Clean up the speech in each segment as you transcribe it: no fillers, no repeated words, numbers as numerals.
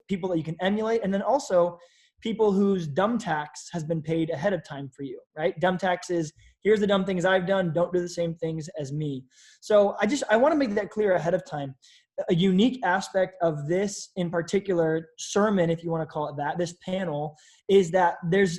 people that you can emulate, and then also people whose dumb tax has been paid ahead of time for you, right? Dumb tax is, here's the dumb things I've done, don't do the same things as me. So I want to make that clear ahead of time. A unique aspect of this in particular sermon, if you want to call it that, this panel, is that there's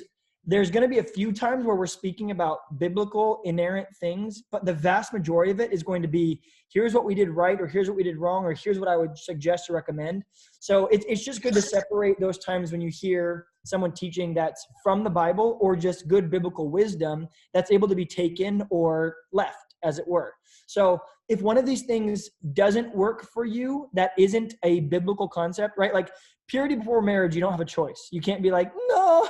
going to be a few times where we're speaking about biblical inerrant things, but the vast majority of it is going to be, here's what we did right, or here's what we did wrong, or here's what I would suggest or recommend. So it's just good to separate those times when you hear someone teaching that's from the Bible or just good biblical wisdom that's able to be taken or left, as it were. So if one of these things doesn't work for you, that isn't a biblical concept, right? Like purity before marriage, you don't have a choice. You can't be like, no,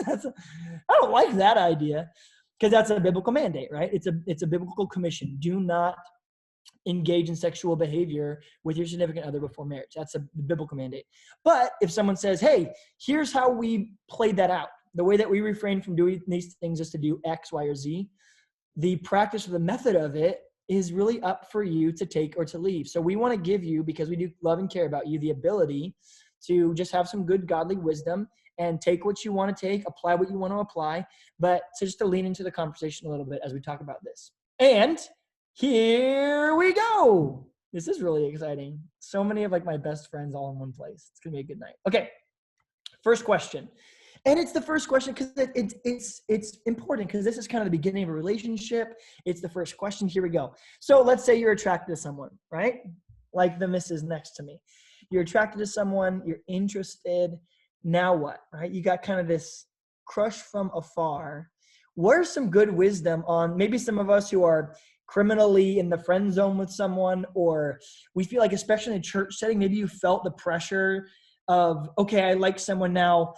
I don't like that idea, because that's a biblical mandate, right? It's a biblical commission. Do not engage in sexual behavior with your significant other before marriage. That's a biblical mandate. But if someone says, hey, here's how we played that out, the way that we refrain from doing these things is to do X, Y, or Z, the practice or the method of it is really up for you to take or to leave. So we want to give you, because we do love and care about you, the ability to just have some good godly wisdom and take what you want to take, apply what you want to apply, but just to lean into the conversation a little bit as we talk about this. And here we go. This is really exciting. So many of like my best friends all in one place. It's going to be a good night. Okay. First question. And it's the first question because it's important, because this is kind of the beginning of a relationship. It's the first question. Here we go. So let's say you're attracted to someone, right? Like the missus next to me. You're attracted to someone. You're interested. Now what, right? You got kind of this crush from afar. What are some good wisdom on maybe some of us who are criminally in the friend zone with someone, or we feel like, especially in a church setting, maybe you felt the pressure of, okay, I like someone now.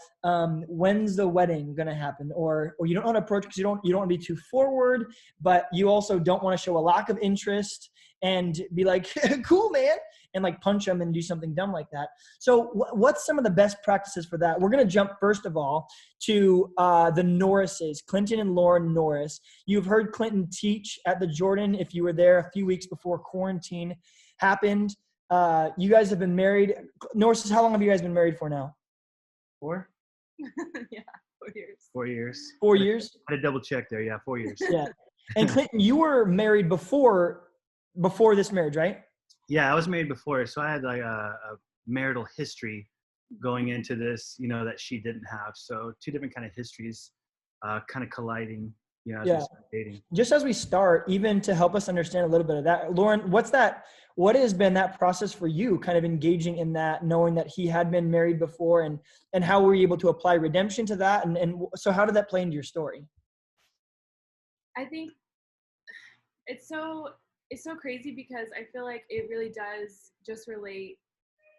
When's the wedding going to happen? Or you don't want to approach because you don't want to be too forward, but you also don't want to show a lack of interest and be like, cool, man, and like punch them and do something dumb like that. So what's some of the best practices for that? We're going to jump first of all to the Norrises, Clinton and Lauren Norris. You've heard Clinton teach at the Jordan if you were there a few weeks before quarantine happened. You guys have been married. Norris, how long have you guys been married for now? 4? Yeah, 4 years. 4 years. 4 years? I had to double check there. Yeah, 4 years. Yeah. And Clinton, you were married before this marriage, right? Yeah, I was married before, so I had like a marital history going into this, that she didn't have. So 2 different kind of histories, kind of colliding, as we started dating. Just as we start, even to help us understand a little bit of that, Lauren, what has been that process for you, kind of engaging in that, knowing that he had been married before, and how were you able to apply redemption to that? And so how did that play into your story? I think it's so crazy because I feel like it really does just relate,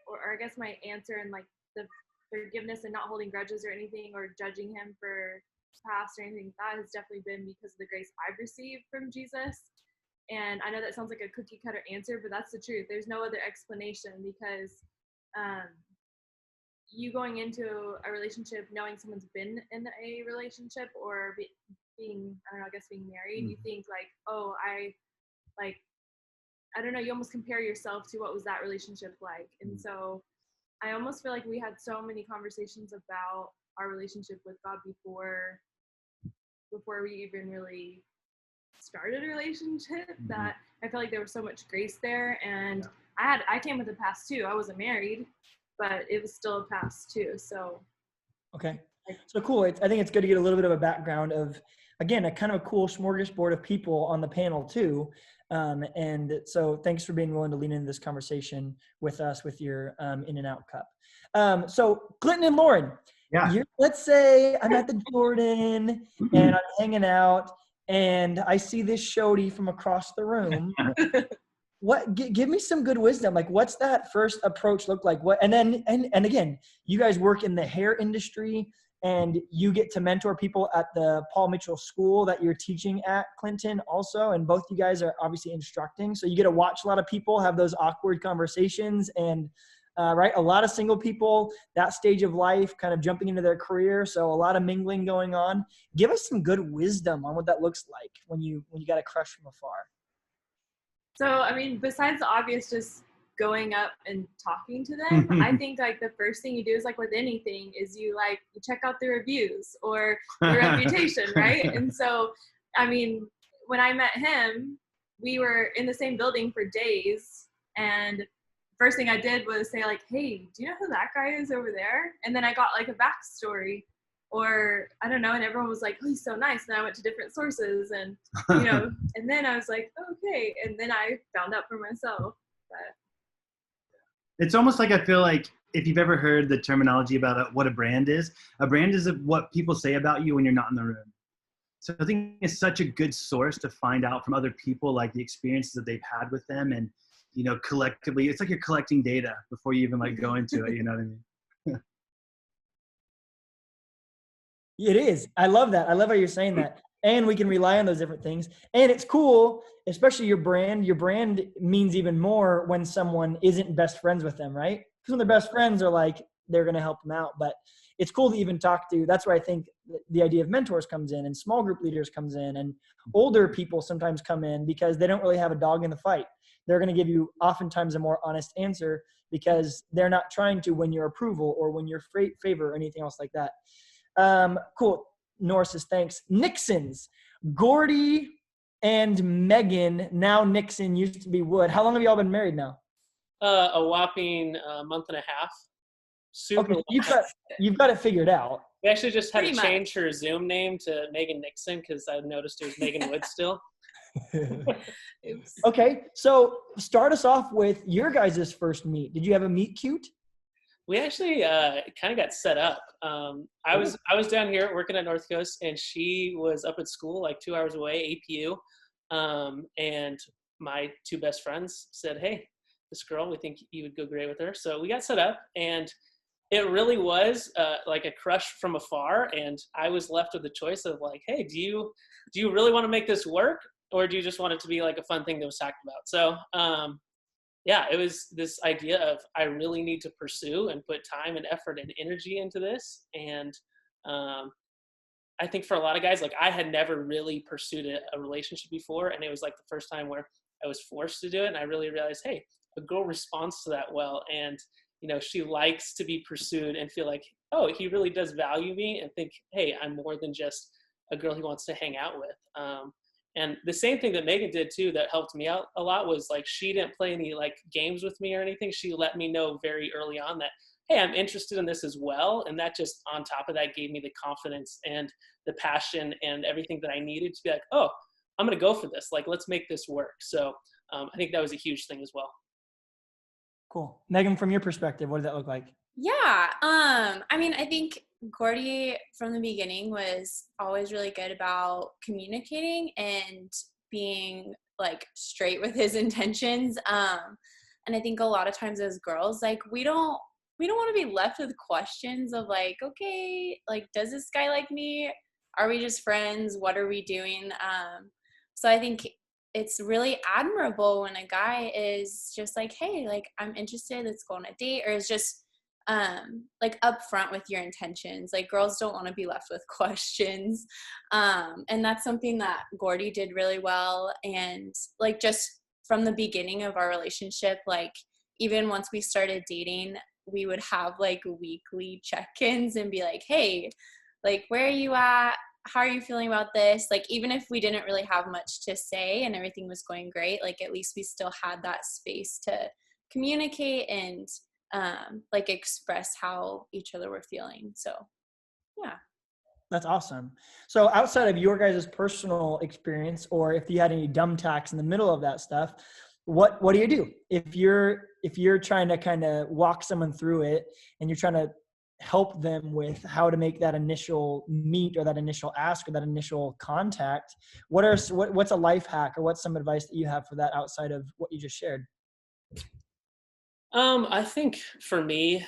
or I guess my answer and like the forgiveness and not holding grudges or anything or judging him for past or anything, that has definitely been because of the grace I've received from Jesus. And I know that sounds like a cookie cutter answer, but that's the truth. There's no other explanation, because you going into a relationship knowing someone's been in a relationship or being married, you think like, oh, I don't know, you almost compare yourself to what was that relationship like. And so I almost feel like we had so many conversations about our relationship with God before we even really started a relationship, that I felt like there was so much grace there. And I came with a past too. I wasn't married, but it was still a past too. So okay, so cool. I think it's good to get a little bit of a background of, again, a kind of a cool smorgasbord of people on the panel too. And so thanks for being willing to lean into this conversation with us with your In-N-Out cup. So Clinton and Lauren, let's say I'm at the Jordan and I'm hanging out and I see this shorty from across the room. Give me some good wisdom. Like, what's that first approach look like? And again, you guys work in the hair industry and you get to mentor people at the Paul Mitchell school that you're teaching at, Clinton, also. And both you guys are obviously instructing. So you get to watch a lot of people have those awkward conversations and, right, a lot of single people, that stage of life, kind of jumping into their career. So a lot of mingling going on. Give us some good wisdom on what that looks like when you got a crush from afar. So, I mean, besides the obvious, just going up and talking to them. I think like the first thing you do is like with anything is you check out the reviews or the reputation, right? And so, I mean, when I met him, we were in the same building for days, and first thing I did was say like, hey, do you know who that guy is over there? And then I got like a backstory, or I don't know, and everyone was like, oh, he's so nice. And I went to different sources, and and then I was like, okay, and then I found out for myself. But it's almost like, I feel like if you've ever heard the terminology about what a brand is what people say about you when you're not in the room. So I think it's such a good source to find out from other people, like the experiences that they've had with them. And, collectively, it's like you're collecting data before you even like go into it. You know what I mean? It is. I love that. I love how you're saying that. And we can rely on those different things. And it's cool, especially your brand. Your brand means even more when someone isn't best friends with them, right? Because when they're best friends are like, they're going to help them out. But it's cool to even talk to. That's where I think the idea of mentors comes in, and small group leaders comes in, and older people sometimes come in because they don't really have a dog in the fight. They're going to give you oftentimes a more honest answer because they're not trying to win your approval or win your favor or anything else like that. Cool. Nora says, thanks. Nixon's, Gordy and Megan, now Nixon, used to be Wood. How long have y'all been married now? A whopping month and a half. Super. Okay, you've got it figured out. We actually just had Pretty to change her Zoom name to Megan Nixon because I noticed it was Megan Wood still. oops. Okay, so start us off with your guys' first meet. Did you have a meet cute? We actually kind of got set up. I was down here working at North Coast, and she was up at school like 2 hours away, APU. And my two best friends said, hey, this girl, we think you would go great with her. So we got set up, and it really was like a crush from afar. And I was left with the choice of like, hey, do you really want to make this work? Or do you just want it to be like a fun thing that was talked about? So yeah, it was this idea of I really need to pursue and put time and effort and energy into this. And I think for a lot of guys, like I had never really pursued a relationship before. And it was like the first time where I was forced to do it. And I really realized, hey, a girl responds to that well. And, she likes to be pursued and feel like, oh, he really does value me, and think, hey, I'm more than just a girl he wants to hang out with. And the same thing that Megan did too that helped me out a lot was like she didn't play any like games with me or anything. She let me know very early on that, hey, I'm interested in this as well. And that just on top of that gave me the confidence and the passion and everything that I needed to be like, oh, I'm going to go for this. Like, let's make this work. So I think that was a huge thing as well. Cool. Megan, from your perspective, what did that look like? Yeah. I mean, I think Gordy from the beginning was always really good about communicating and being like straight with his intentions. And I think a lot of times as girls, like we don't want to be left with questions of like, okay, like, does this guy like me? Are we just friends? What are we doing? So I think it's really admirable when a guy is just like, hey, like, I'm interested, let's go on a date, or is just like upfront with your intentions. Like girls don't want to be left with questions. And that's something that Gordy did really well. And like just from the beginning of our relationship, like even once we started dating, we would have like weekly check-ins and be like, hey, like, where are you at? How are you feeling about this? Like, even if we didn't really have much to say and everything was going great, like at least we still had that space to communicate and like express how each other were feeling. So yeah. That's awesome. So outside of your guys' personal experience, or if you had any dumb tacks in the middle of that stuff, what do you do? If you're trying to kind of walk someone through it and you're trying to help them with how to make that initial meet or that initial ask or that initial contact, what's a life hack or what's some advice that you have for that outside of what you just shared? I think for me,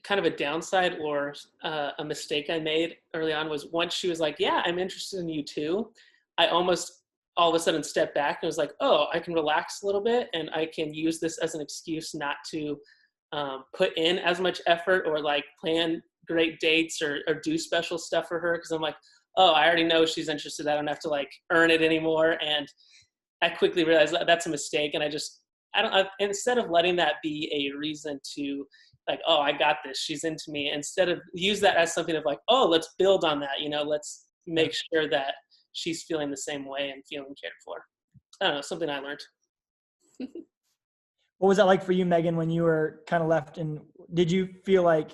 kind of a downside or a mistake I made early on was once she was like, yeah, I'm interested in you too, I almost all of a sudden stepped back and was like, oh, I can relax a little bit and I can use this as an excuse not to put in as much effort or like plan great dates or do special stuff for her. Cause I'm like, oh, I already know she's interested. I don't have to like earn it anymore. And I quickly realized that that's a mistake. And I just instead of letting that be a reason to like, oh, I got this, she's into me, instead of use that as something of like, oh, let's build on that, let's make sure that she's feeling the same way and feeling cared for. I don't know, something I learned. What was that like for you, Megan, when you were kind of left? And did you feel like,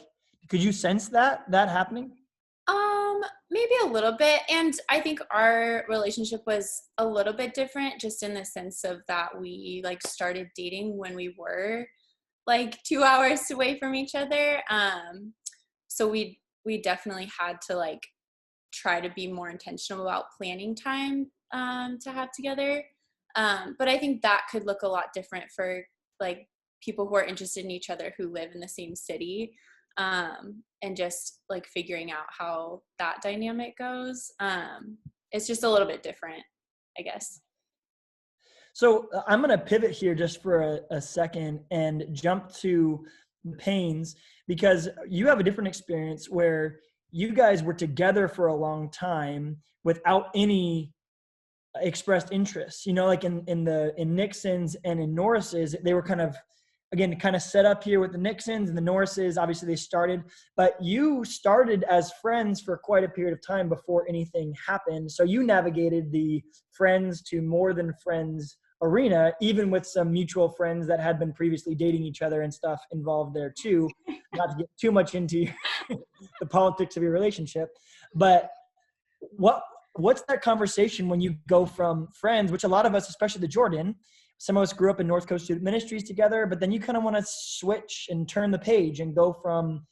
could you sense that happening? Maybe a little bit. And I think our relationship was a little bit different, just in the sense of that we like started dating when we were like 2 hours away from each other. So we definitely had to like try to be more intentional about planning time to have together. But I think that could look a lot different for like people who are interested in each other who live in the same city, and just like figuring out how that dynamic goes. It's just a little bit different, I guess. So I'm going to pivot here just for a second and jump to Paynes, because you have a different experience where you guys were together for a long time without any expressed interest, like in Nixon's and in Norris's, they were kind of set up here with the Nixons and the Norrises. Obviously they started, but you started as friends for quite a period of time before anything happened. So you navigated the friends to more than friends arena, even with some mutual friends that had been previously dating each other and stuff involved there too. Not to get too much into the politics of your relationship, but what's that conversation when you go from friends, which a lot of us, especially the Jordan, some of us grew up in North Coast Student Ministries together, but then you kind of want to switch and turn the page and go from,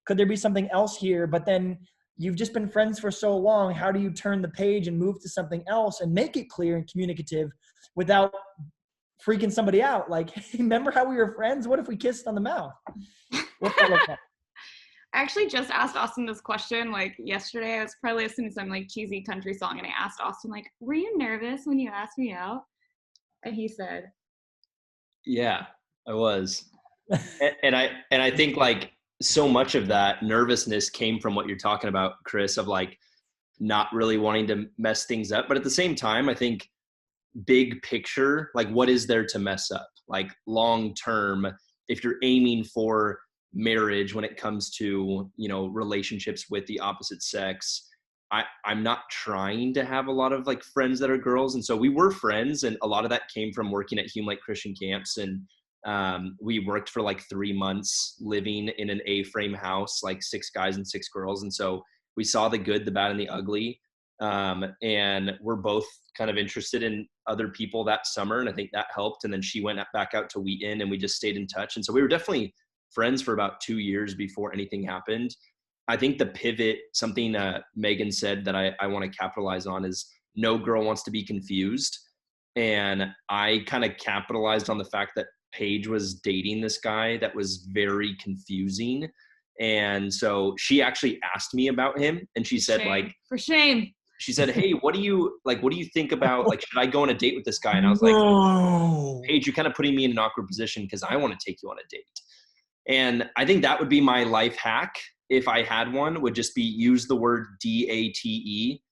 could there be something else here? But then you've just been friends for so long. How do you turn the page and move to something else and make it clear and communicative without freaking somebody out? Like, hey, remember how we were friends? What if we kissed on the mouth? What's that look like? I actually just asked Austin this question like yesterday. I was probably listening to some like cheesy country song, and I asked Austin like, were you nervous when you asked me out? And he said, yeah, I was. and I think like so much of that nervousness came from what you're talking about, Chris, of like not really wanting to mess things up. But at the same time, I think big picture, like what is there to mess up? Like long term, if you're aiming for marriage when it comes to, relationships with the opposite sex, I'm not trying to have a lot of like friends that are girls. And so we were friends, and a lot of that came from working at Hume Lake Christian Camps. And we worked for like 3 months living in an A-frame house, like 6 guys and 6 girls. And so we saw the good, the bad, and the ugly. And we're both kind of interested in other people that summer. And I think that helped. And then she went back out to Wheaton, and we just stayed in touch. And so we were definitely friends for about 2 years before anything happened. I think the pivot, something Megan said that I want to capitalize on, is no girl wants to be confused. And I kind of capitalized on the fact that Paige was dating this guy that was very confusing. And so she actually asked me about him, and she said, for shame. She said, hey, what do you think about, like, should I go on a date with this guy? And I was like, Paige, you're kind of putting me in an awkward position because I want to take you on a date. And I think that would be my life hack, if I had one, would just be use the word DATE.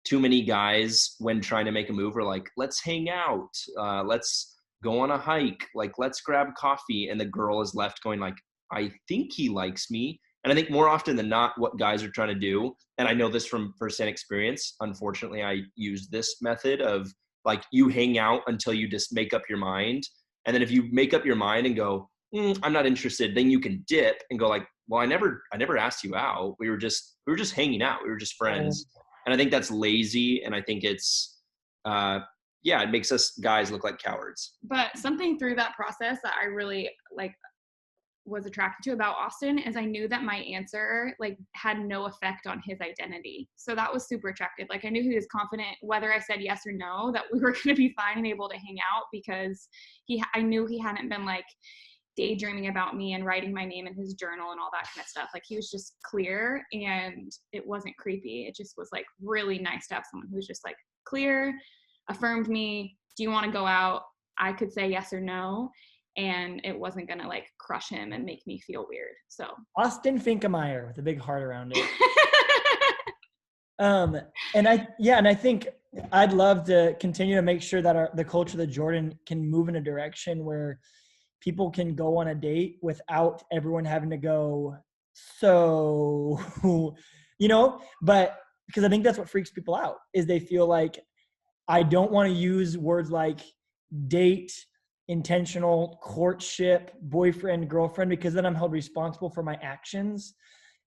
Too many guys, when trying to make a move, are like, let's hang out. Let's go on a hike. Like, let's grab coffee. And the girl is left going like, I think he likes me. And I think more often than not, what guys are trying to do, and I know this from firsthand experience, unfortunately, I used this method of like, you hang out until you just make up your mind. And then if you make up your mind and go, I'm not interested, then you can dip and go like, well, I never asked you out. We were just hanging out. We were just friends. And I think that's lazy. And I think it's, it makes us guys look like cowards. But something through that process that I really was attracted to about Austin is I knew that my answer had no effect on his identity. So that was super attractive. Like, I knew he was confident whether I said yes or no, that we were going to be fine and able to hang out, because I knew he hadn't been daydreaming about me and writing my name in his journal and all that kind of stuff. Like, he was just clear, and it wasn't creepy. It just was really nice to have someone who was just clear, affirmed me. Do you want to go out? I could say yes or no, and it wasn't gonna crush him and make me feel weird. So Austin Finkemeyer with a big heart around it. And I think I'd love to continue to make sure that the culture of the Jordan can move in a direction where people can go on a date without everyone having to go, so, but because I think that's what freaks people out is they feel like I don't want to use words like date, intentional, courtship, boyfriend, girlfriend, because then I'm held responsible for my actions.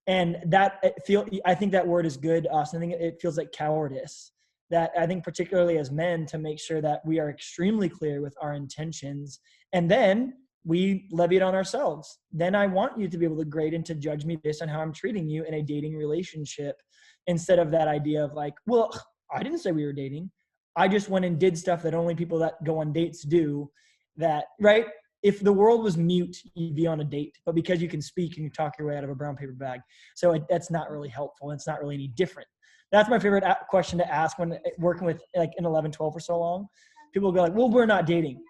And I think that word is good, Austin. I think it feels like cowardice. That I think particularly as men to make sure that we are extremely clear with our intentions, and then we levy it on ourselves. Then I want you to be able to grade and to judge me based on how I'm treating you in a dating relationship, instead of that idea of like, well, I didn't say we were dating. I just went and did stuff that only people that go on dates do. That, right? If the world was mute, you'd be on a date, but because you can speak and you talk your way out of a brown paper bag. So that's not really helpful. It's not really any different. That's my favorite question to ask when working with like an 11, 12 for so long. People go like, well, we're not dating.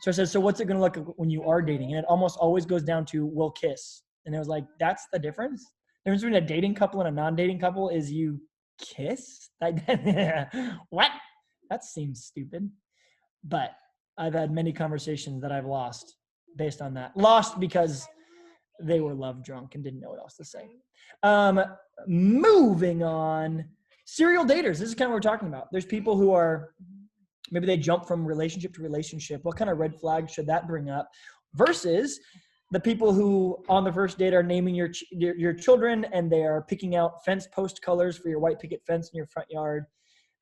So I said, so what's it going to look like when you are dating? And it almost always goes down to, we'll kiss. And it was like, that's the difference. The difference between a dating couple and a non-dating couple is you kiss? Like, what? That seems stupid. But I've had many conversations that I've lost based on that. Lost because they were love drunk and didn't know what else to say. Moving on. Serial daters. This is kind of what we're talking about. There's people who are, maybe they jump from relationship to relationship. What kind of red flags should that bring up? Versus the people who on the first date are naming your children and they are picking out fence post colors for your white picket fence in your front yard.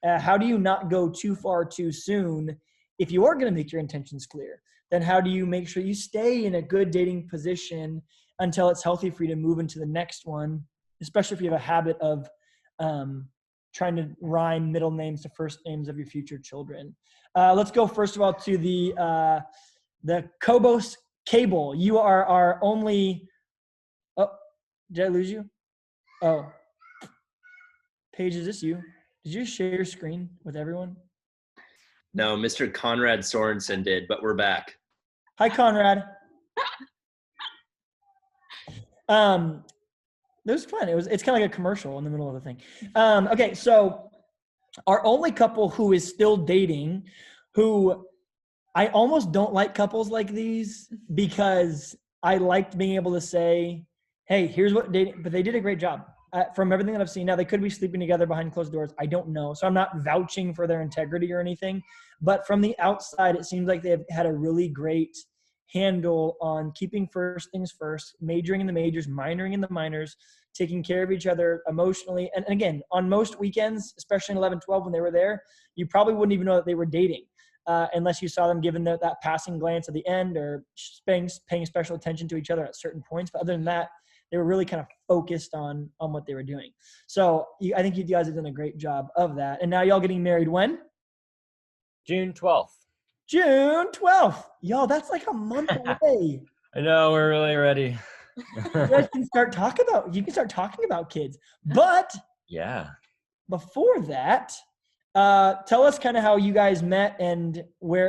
How do you not go too far too soon? If you are going to make your intentions clear, then how do you make sure you stay in a good dating position until it's healthy for you to move into the next one, especially if you have a habit of trying to rhyme middle names to first names of your future children. Let's go first of all to the Kobos Cable. You are our only, oh, did I lose you? Oh, Paige, is this you? Did you share your screen with everyone? No, Mr. Conrad Sorensen did, but we're back. Hi, Conrad. That was fun. It's kind of like a commercial in the middle of the thing. Okay, so our only couple who is still dating, who I almost don't like couples like these because I liked being able to say, hey, here's what dating, but they did a great job. From everything that I've seen, now they could be sleeping together behind closed doors. I don't know. So I'm not vouching for their integrity or anything. But from the outside, it seems like they've had a really great handle on keeping first things first, majoring in the majors, minoring in the minors, taking care of each other emotionally. And again, on most weekends, especially in 11, 12, when they were there, you probably wouldn't even know that they were dating unless you saw them giving that passing glance at the end or paying special attention to each other at certain points. But other than that, they were really kind of focused on what they were doing. So I think you guys have done a great job of that. And now y'all getting married when? June 12th. June 12th. Y'all, that's like a month away. I know, we're really ready. You guys can start talking about kids. But yeah, before that, tell us kind of how you guys met and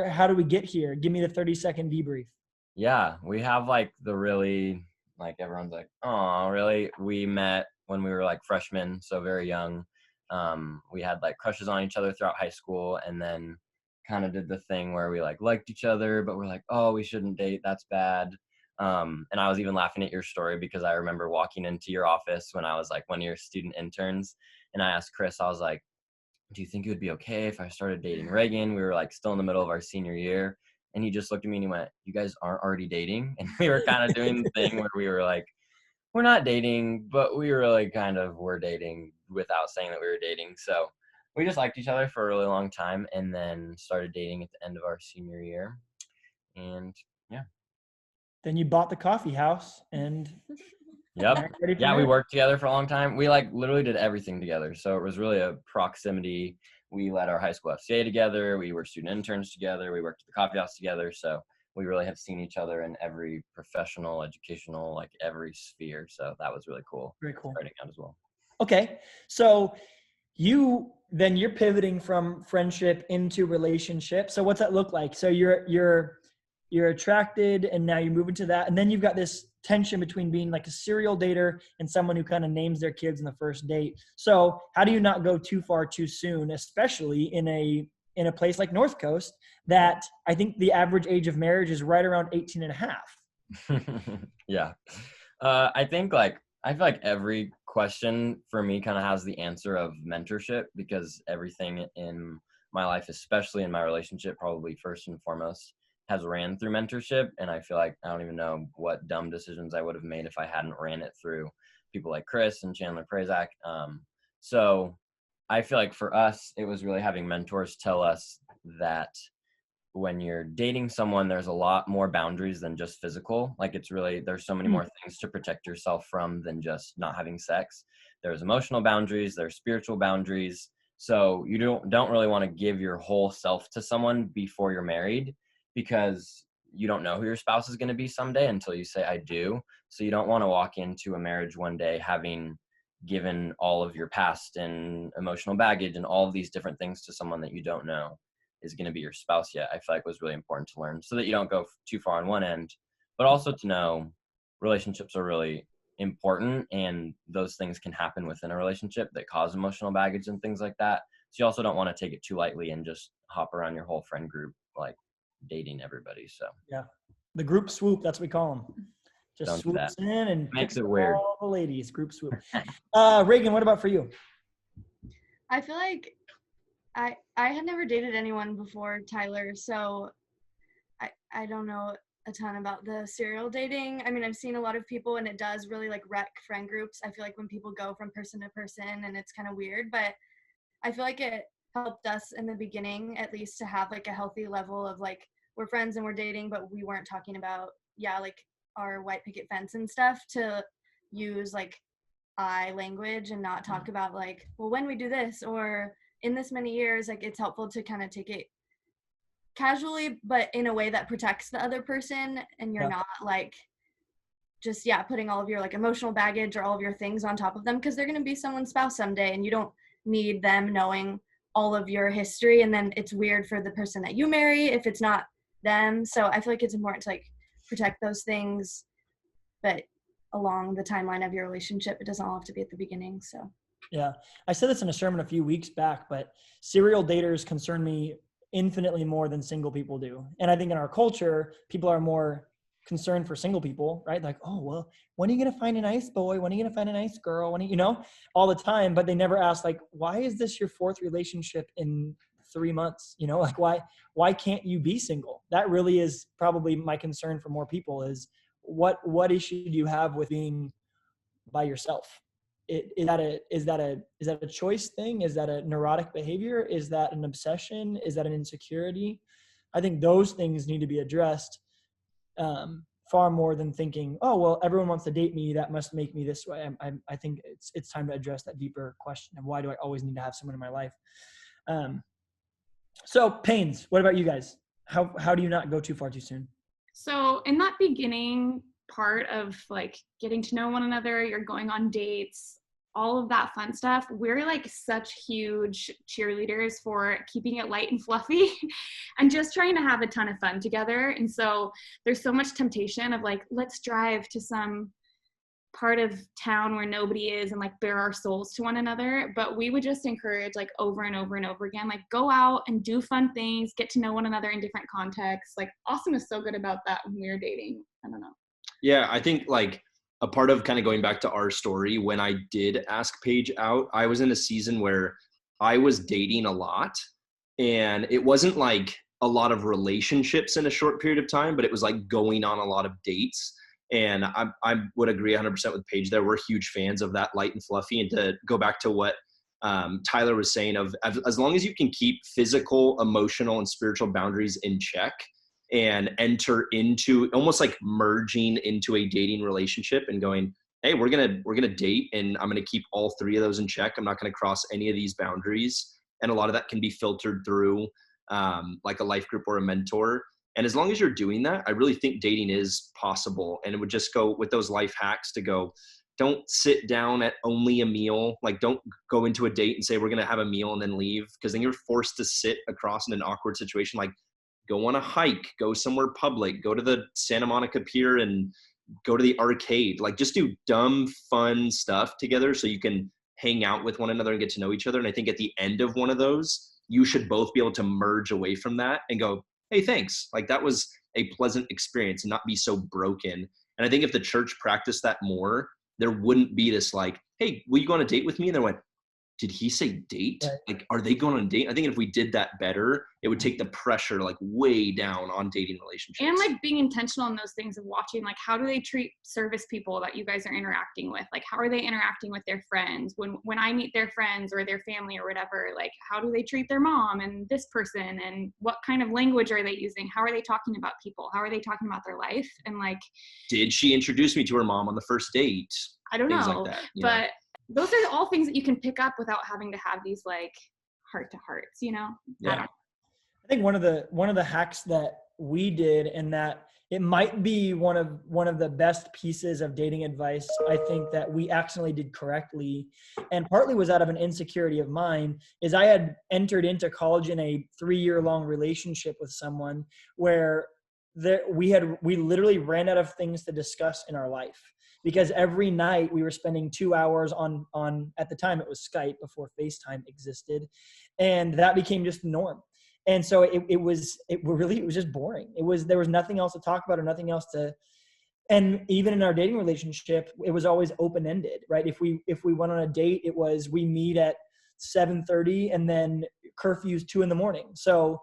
how do we get here? Give me the 30-second debrief. Yeah, we have like the really, like everyone's like, oh, really? We met when we were like freshmen, so very young. We had like crushes on each other throughout high school, and then kind of did the thing where we like liked each other, but we're like, oh, we shouldn't date. That's bad. And I was even laughing at your story because I remember walking into your office when I was like one of your student interns, and I asked Chris, I was like, do you think it would be okay if I started dating Reagan? We were like still in the middle of our senior year. And he just looked at me and he went, you guys aren't already dating? And we were kind of doing the thing where we were like, we're not dating, but we really kind of were dating without saying that we were dating. So we just liked each other for a really long time and then started dating at the end of our senior year. And yeah. Then you bought the coffee house and yep. Yeah, we worked together for a long time. We like literally did everything together. So it was really a proximity. We led our high school FCA together. We were student interns together. We worked at the coffee house together. So we really have seen each other in every professional, educational, like every sphere. So that was really cool. Very cool. Starting out as well. Okay. So you're pivoting from friendship into relationship. So what's that look like? So you're you're attracted, and now you move into that. And then you've got this tension between being like a serial dater and someone who kind of names their kids in the first date. So how do you not go too far too soon, especially in a place like North Coast that I think the average age of marriage is right around 18 and a half? Yeah. I think I feel like every question for me kind of has the answer of mentorship, because everything in my life, especially in my relationship, probably first and foremost, has ran through mentorship. And I feel like I don't even know what dumb decisions I would have made if I hadn't ran it through people like Chris and Chandler Prazak. So I feel like for us, it was really having mentors tell us that when you're dating someone, there's a lot more boundaries than just physical. Like there's so many more things to protect yourself from than just not having sex. There's emotional boundaries, there's spiritual boundaries. So you don't really want to give your whole self to someone before you're married, because you don't know who your spouse is going to be someday until you say, I do. So you don't want to walk into a marriage one day having given all of your past and emotional baggage and all of these different things to someone that you don't know is going to be your spouse yet. I feel like was really important to learn, so that you don't go too far on one end, but also to know relationships are really important, and those things can happen within a relationship that cause emotional baggage and things like that. So you also don't want to take it too lightly and just hop around your whole friend group like dating everybody. So yeah, the group swoop, that's what we call them. Just Don't do swoops that. in and Makes picks it up weird. all the ladies. Group swoop. Reagan, what about for you? I feel like I had never dated anyone before Tyler, so I don't know a ton about the serial dating. I mean, I've seen a lot of people, and it does really like wreck friend groups. I feel like when people go from person to person, and it's kind of weird, but I feel like it helped us in the beginning, at least, to have like a healthy level of like, we're friends and we're dating, but we weren't talking about, like our white picket fence and stuff, to use like I language and not talk about like, well, when we do this or in this many years. Like, it's helpful to kind of take it casually, but in a way that protects the other person, and you're not like just putting all of your like emotional baggage or all of your things on top of them, because they're going to be someone's spouse someday, and you don't need them knowing all of your history, and then it's weird for the person that you marry if it's not them. So I feel like it's important to like protect those things, but along the timeline of your relationship. It doesn't all have to be at the beginning. So yeah, I said this in a sermon a few weeks back, but serial daters concern me infinitely more than single people do. And I think in our culture, people are more concerned for single people, right? Like, oh, well, when are you going to find a nice boy? When are you going to find a nice girl? When are you know, all the time, but they never ask like, why is this your fourth relationship in 3 months? You know, like why can't you be single? That really is probably my concern for more people is what issue do you have with being by yourself? Is that a choice thing? Is that a neurotic behavior? Is that an obsession? Is that an insecurity? I think those things need to be addressed far more than thinking, oh, well, everyone wants to date me, that must make me this way. I think it's time to address that deeper question of why do I always need to have someone in my life? So Pains, what about you guys? How do you not go too far too soon? So in that beginning part of like getting to know one another, you're going on dates, all of that fun stuff, we're like such huge cheerleaders for keeping it light and fluffy and just trying to have a ton of fun together. And so there's so much temptation of like, let's drive to some part of town where nobody is and like bare our souls to one another. But we would just encourage like over and over and over again, like go out and do fun things, get to know one another in different contexts. Like Austin was so good about that when we were dating. I don't know. Yeah, I think like a part of kind of going back to our story, when I did ask Paige out, I was in a season where I was dating a lot, and it wasn't like a lot of relationships in a short period of time, but it was like going on a lot of dates. And I would agree 100% with Paige there. We're huge fans of that light and fluffy. And to go back to what Tyler was saying of as long as you can keep physical, emotional, and spiritual boundaries in check and enter into almost like merging into a dating relationship and going, hey, we're gonna date, and I'm gonna keep all three of those in check. I'm not gonna cross any of these boundaries. And a lot of that can be filtered through like a life group or a mentor. And as long as you're doing that, I really think dating is possible. And it would just go with those life hacks to go, don't sit down at only a meal. Like, don't go into a date and say, we're going to have a meal and then leave. Because then you're forced to sit across in an awkward situation. Like, go on a hike, go somewhere public, go to the Santa Monica Pier and go to the arcade. Like just do dumb, fun stuff together so you can hang out with one another and get to know each other. And I think at the end of one of those, you should both be able to merge away from that and go, hey, thanks. Like that was a pleasant experience and not be so broken. And I think if the church practiced that more, there wouldn't be this like, hey, will you go on a date with me? And they went, did he say date? Right. Like, are they going on a date? I think if we did that better, it would take the pressure like way down on dating relationships. And like being intentional in those things of watching, like how do they treat service people that you guys are interacting with? Like how are they interacting with their friends? When I meet their friends or their family or whatever, like how do they treat their mom and this person? And what kind of language are they using? How are they talking about people? How are they talking about their life? And like, did she introduce me to her mom on the first date? I don't Things know, like that, but those are all things that you can pick up without having to have these like heart to hearts, you know? Yeah. I think one of the hacks that we did, and that it might be one of the best pieces of dating advice I think that we accidentally did correctly, and partly was out of an insecurity of mine, is I had entered into college in a 3-year-long relationship with someone where we literally ran out of things to discuss in our life. Because every night we were spending 2 hours on at the time it was Skype before FaceTime existed, and that became just the norm. And so it was just boring. There was nothing else to talk about or nothing else to, and even in our dating relationship, it was always open-ended, right? If we went on a date, it was we meet at 7:30 and then curfew's 2 a.m. So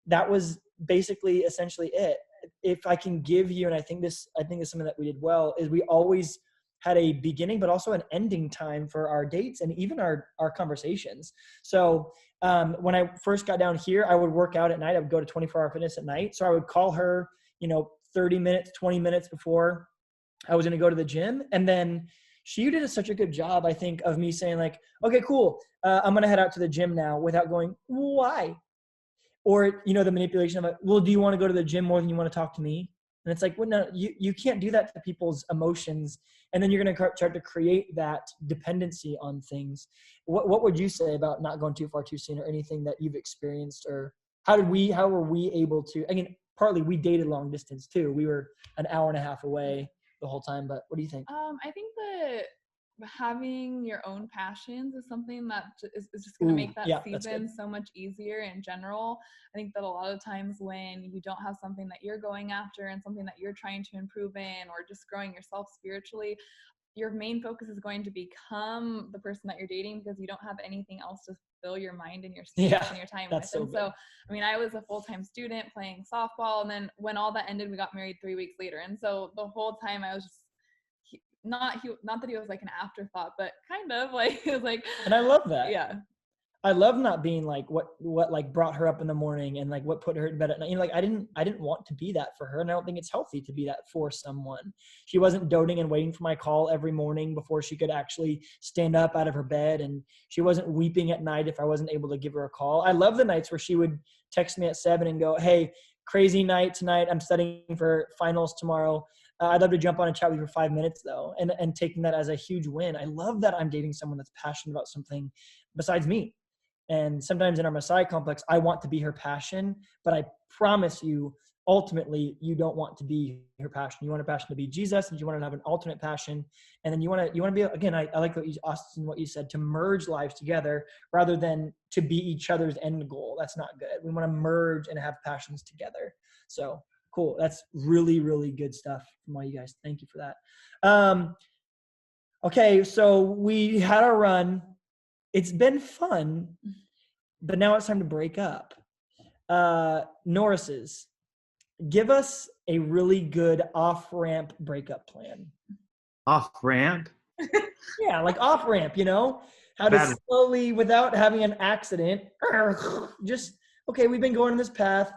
that was basically essentially it. If I can give you, and I think it's something that we did well, is we always had a beginning, but also an ending time for our dates and even our conversations. So when I first got down here, I would work out at night. I would go to 24-hour fitness at night. So I would call her, 30 minutes, 20 minutes before I was going to go to the gym. And then she did such a good job, I think, of me saying like, okay, cool. I'm going to head out to the gym now, without going, why? Or, the manipulation of it, well, do you want to go to the gym more than you want to talk to me? And it's like, well, no, you can't do that to people's emotions. And then you're going to start to create that dependency on things. What would you say about not going too far too soon, or anything that you've experienced? Or how were we able to, partly we dated long distance too. We were an hour and a half away the whole time, but what do you think? I think that having your own passions is something that is just going to make that season so much easier in general. I think that a lot of times when you don't have something that you're going after and something that you're trying to improve in, or just growing yourself spiritually, your main focus is going to become the person that you're dating, because you don't have anything else to fill your mind and your space and your time with. So and so, I was a full-time student playing softball, and then when all that ended, we got married 3 weeks later. And so the whole time I was just, not that he was like an afterthought, but kind of like, it was like, and I love that. Yeah. I love not being like what like brought her up in the morning and like what put her to bed at night. Like I didn't want to be that for her, and I don't think it's healthy to be that for someone. She wasn't doting and waiting for my call every morning before she could actually stand up out of her bed, and she wasn't weeping at night if I wasn't able to give her a call. I love the nights where she would text me at 7 and go, hey, crazy night tonight. I'm studying for finals tomorrow. I'd love to jump on and chat with you for 5 minutes though. And taking that as a huge win. I love that I'm dating someone that's passionate about something besides me. And sometimes in our Messiah complex, I want to be her passion, but I promise you, ultimately, you don't want to be her passion. You want her passion to be Jesus, and you want to have an alternate passion. And then you want to be, again, I like what you said, to merge lives together rather than to be each other's end goal. That's not good. We want to merge and have passions together. So cool. That's really, really good stuff from all you guys. Thank you for that. Okay, so we had our run. It's been fun, but now it's time to break up. Norris's, give us a really good off-ramp breakup plan. Off-ramp? Yeah, like off-ramp, how to slowly, without having an accident, just, okay, we've been going on this path.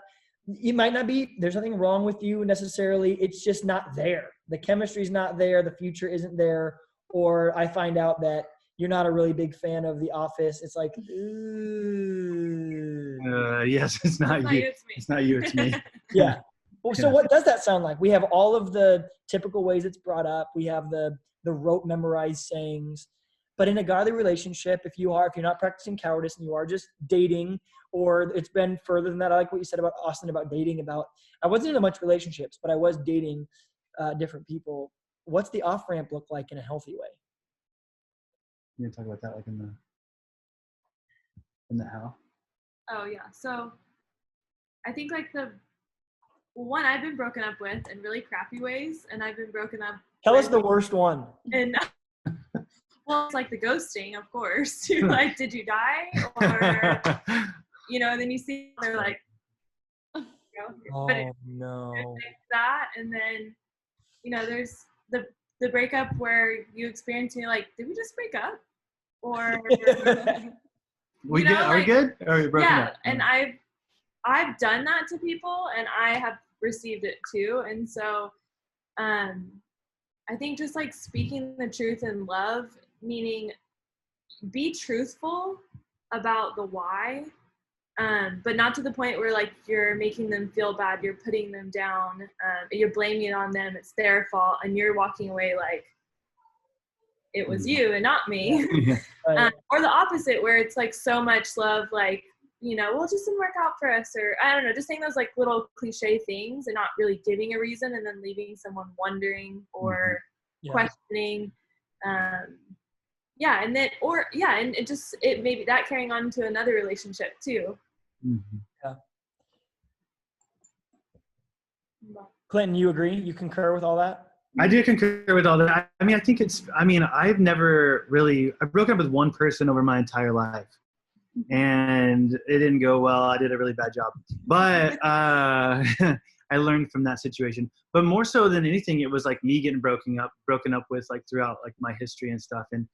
It might not be, there's nothing wrong with you necessarily. It's just not there. The chemistry's not there. The future isn't there. Or I find out that you're not a really big fan of The Office. It's like, yes, it's not you. It's not you, it's me. Yeah. So what does that sound like? We have all of the typical ways it's brought up. We have the rote memorized sayings. But in a godly relationship, if you're not practicing cowardice and you are just dating, or it's been further than that, I like what you said about Austin about dating. I wasn't in much relationships, but I was dating different people. What's the off ramp look like in a healthy way? You can talk about that, like in the how. Oh yeah. So I think like the one I've been broken up with in really crappy ways, and I've been broken up. Tell us the worst one. And well, it's like the ghosting, of course. You're like, did you die? Or then you see they're like, oh but no. Like that, and then there's the breakup where you experience like, did we just break up? Or are we good? Or are we broken up? And I've done that to people, and I have received it too. And so I think just like speaking the truth in love, meaning be truthful about the why, but not to the point where like you're making them feel bad, you're putting them down, you're blaming it on them, it's their fault, and you're walking away like it was you and not me. Or the opposite, where it's like so much love, like, well, it just didn't work out for us, or I don't know, just saying those like little cliche things and not really giving a reason, and then leaving someone wondering or questioning. And then, and it maybe that carrying on to another relationship too. Yeah. Clinton, you agree? You concur with all that? I do concur with all that. I mean, I've never really, I've broken up with one person over my entire life, and it didn't go well. I did a really bad job, but I learned from that situation. But more so than anything, it was like me getting broken up with like throughout like my history and stuff. And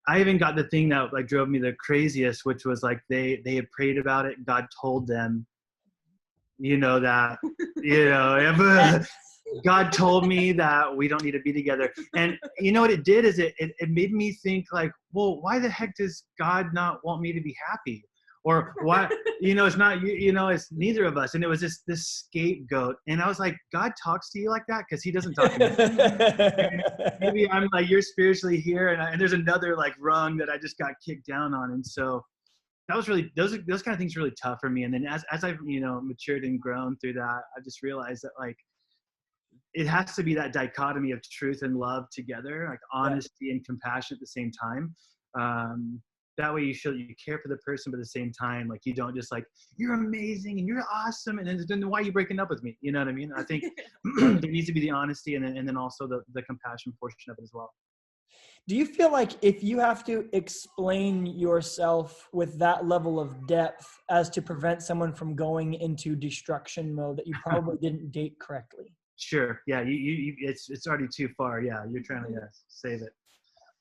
I even got the thing that like drove me the craziest, which was like they had prayed about it. God told them, God told me that we don't need to be together. And you know what it did is it made me think like, well, why the heck does God not want me to be happy? Or why, it's not, it's neither of us. And it was this scapegoat. And I was like, God talks to you like that? Because he doesn't talk to me. Maybe I'm like, you're spiritually here. And there's another like rung that I just got kicked down on. And so that was really, those kind of things are really tough for me. And then as I've, matured and grown through that, I just realized that like, it has to be that dichotomy of truth and love together, like honesty and compassion at the same time. That way you show that you care for the person, but at the same time, like you don't just like, you're amazing and you're awesome, and then why are you breaking up with me? You know what I mean? I think there needs to be the honesty and then also the compassion portion of it as well. Do you feel like if you have to explain yourself with that level of depth as to prevent someone from going into destruction mode, that you probably didn't date correctly? Sure. Yeah. It's already too far. Yeah. You're trying to save it.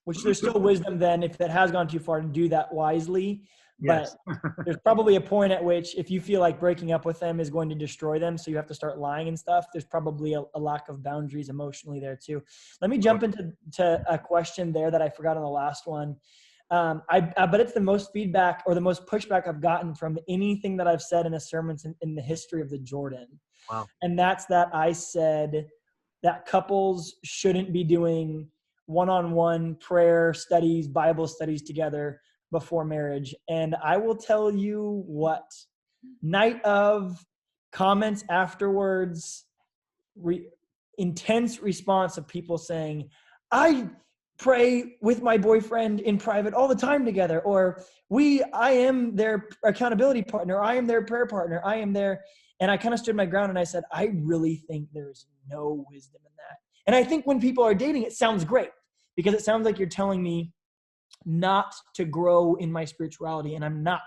Which there's still wisdom then if it has gone too far to do that wisely. But yes. There's probably a point at which if you feel like breaking up with them is going to destroy them, so you have to start lying and stuff, there's probably a lack of boundaries emotionally there too. Let me jump into a question there that I forgot on the last one. I bet it's the most feedback or the most pushback I've gotten from anything that I've said in a sermon in the history of the Jordan. Wow. And that's that I said that couples shouldn't be doing one-on-one prayer studies, Bible studies together before marriage. And I will tell you what, night of, comments afterwards, intense response of people saying, I pray with my boyfriend in private all the time together, or I am their accountability partner, I am their prayer partner, I am their, and I kind of stood my ground and I said, I really think there's no wisdom in that. And I think when people are dating, it sounds great because it sounds like you're telling me not to grow in my spirituality, and I'm not.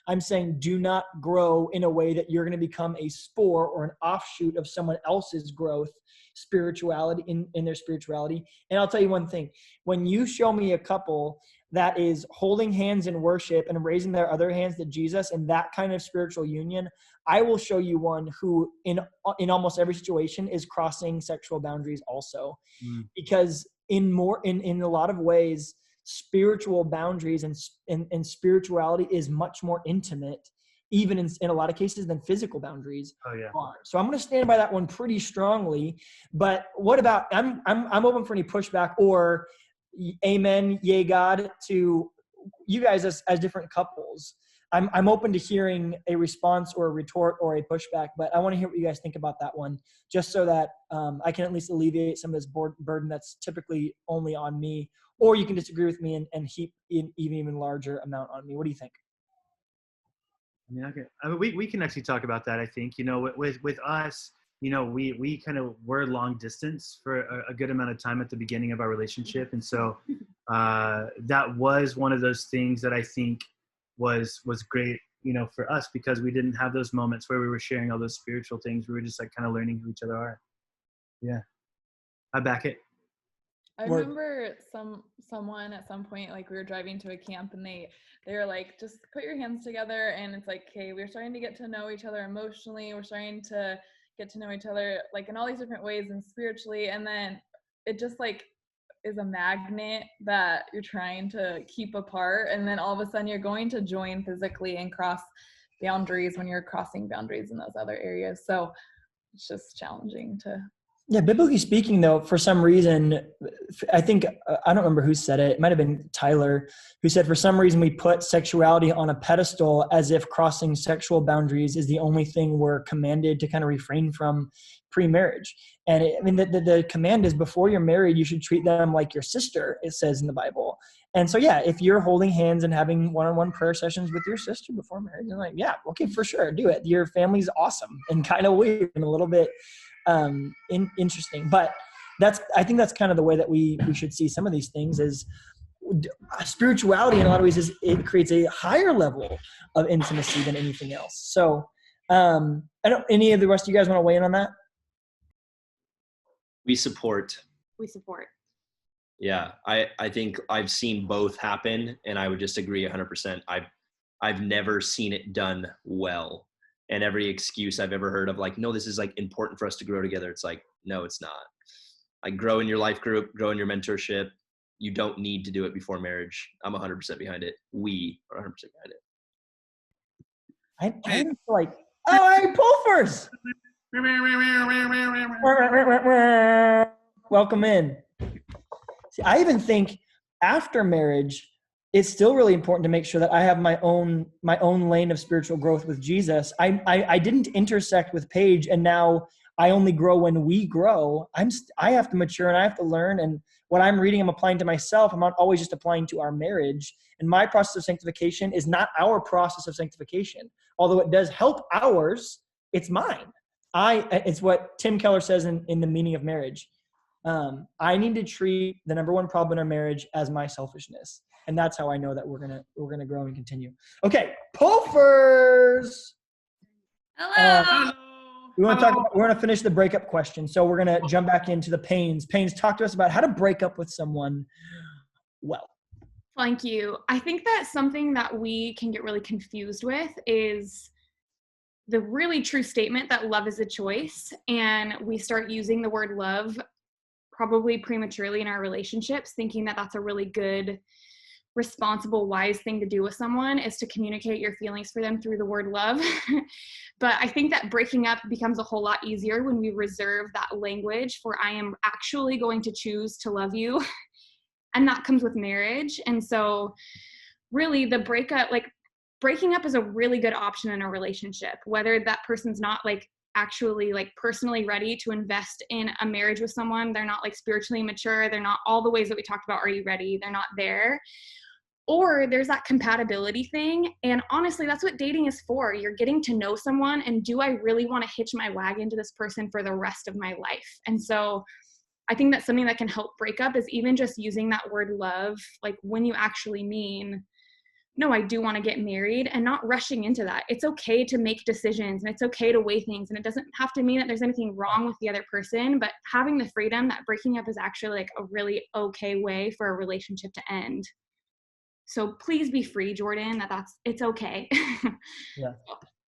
I'm saying do not grow in a way that you're going to become a spore or an offshoot of someone else's growth spirituality in their spirituality. And I'll tell you one thing, when you show me a couple that is holding hands in worship and raising their other hands to Jesus and that kind of spiritual union, I will show you one who in almost every situation is crossing sexual boundaries also. Because in a lot of ways, spiritual boundaries and spirituality is much more intimate, even in a lot of cases, than physical boundaries are. So I'm going to stand by that one pretty strongly. But what about, I'm open for any pushback, or amen, yay God, to you guys as different couples. I'm open to hearing a response or a retort or a pushback, but I want to hear what you guys think about that one, just so that I can at least alleviate some of this burden that's typically only on me, or you can disagree with me and heap an even larger amount on me. What do you think? We can actually talk about that. I think, with us, we kind of were long distance for a good amount of time at the beginning of our relationship. And so that was one of those things that I think was great, for us, because we didn't have those moments where we were sharing all those spiritual things. We were just like kind of learning who each other are. Yeah. I back it. I remember someone at some point, like we were driving to a camp and they were like, just put your hands together. And it's like, okay, we're starting to get to know each other emotionally. We're starting to get to know each other like in all these different ways and spiritually. And then it just like is a magnet that you're trying to keep apart. And then all of a sudden you're going to join physically and cross boundaries when you're crossing boundaries in those other areas. So it's just challenging to. Yeah, biblically speaking, though, for some reason, I think, I don't remember who said it. It might have been Tyler, who said, for some reason, we put sexuality on a pedestal as if crossing sexual boundaries is the only thing we're commanded to kind of refrain from pre-marriage. And the command is before you're married, you should treat them like your sister, it says in the Bible. And so, yeah, if you're holding hands and having one-on-one prayer sessions with your sister before marriage, you're like, yeah, okay, for sure, do it. Your family's awesome and kind of weird and a little bit interesting, but I think that's kind of the way that we should see some of these things. Is spirituality in a lot of ways it creates a higher level of intimacy than anything else. So any of the rest of you guys want to weigh in on that? We support. Yeah, I think I've seen both happen, and I would just agree 100%. I've never seen it done well. And every excuse I've ever heard of like, no, this is like important for us to grow together. It's like, no, it's not. Like, grow in your life group, grow in your mentorship. You don't need to do it before marriage. I'm 100% behind it. We are 100% behind it. I feel like, hey, Pulfers! Welcome in. See, I even think after marriage, it's still really important to make sure that I have my own lane of spiritual growth with Jesus. I didn't intersect with Paige, and now I only grow when we grow. I have to mature and I have to learn, and what I'm reading, I'm applying to myself. I'm not always just applying to our marriage. And my process of sanctification is not our process of sanctification. Although it does help ours, it's mine. It's what Tim Keller says in The Meaning of Marriage. I need to treat the number one problem in our marriage as my selfishness. And that's how I know that we're gonna grow and continue. Okay, Pulfers. Hello. We're gonna finish the breakup question. So we're gonna jump back into the Pains. Pains, talk to us about how to break up with someone well. Thank you. I think that something that we can get really confused with is the really true statement that love is a choice. And we start using the word love probably prematurely in our relationships, thinking that that's a really good, responsible, wise thing to do with someone, is to communicate your feelings for them through the word love. But I think that breaking up becomes a whole lot easier when we reserve that language for I am actually going to choose to love you. And that comes with marriage. And so really the breaking up is a really good option in a relationship, whether that person's not like actually like personally ready to invest in a marriage with someone, they're not like spiritually mature, they're not all the ways that we talked about, are you ready? They're not there. Or there's that compatibility thing. And honestly, that's what dating is for. You're getting to know someone, and do I really want to hitch my wagon to this person for the rest of my life? And so I think that's something that can help break up is even just using that word love, like when you actually mean, no, I do want to get married, and not rushing into that. It's okay to make decisions, and it's okay to weigh things, and it doesn't have to mean that there's anything wrong with the other person, but having the freedom that breaking up is actually like a really okay way for a relationship to end. So please be free, Jordan, it's okay.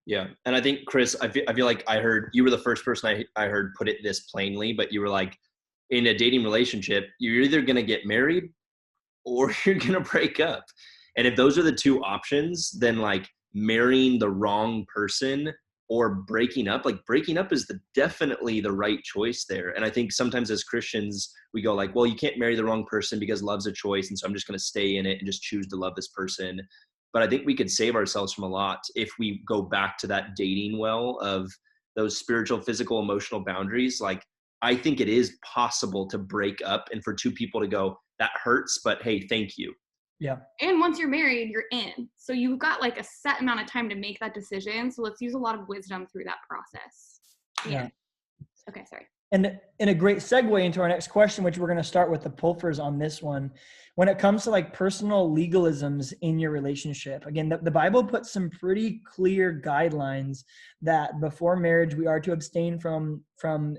Yeah. And I think, Chris, I feel like I heard, you were the first person I heard put it this plainly, but you were like, in a dating relationship, you're either going to get married or you're going to break up. And if those are the two options, then like marrying the wrong person or breaking up. Like breaking up is definitely the right choice there. And I think sometimes as Christians, we go like, well, you can't marry the wrong person because love's a choice. And so I'm just going to stay in it and just choose to love this person. But I think we could save ourselves from a lot if we go back to that dating well of those spiritual, physical, emotional boundaries. Like, I think it is possible to break up and for two people to go, that hurts, but hey, thank you. Yeah. And once you're married, you're in. So you've got like a set amount of time to make that decision. So let's use a lot of wisdom through that process. Yeah. Okay, sorry. And a great segue into our next question, which we're going to start with the Pulfers on this one. When it comes to like personal legalisms in your relationship, again, the Bible puts some pretty clear guidelines that before marriage, we are to abstain from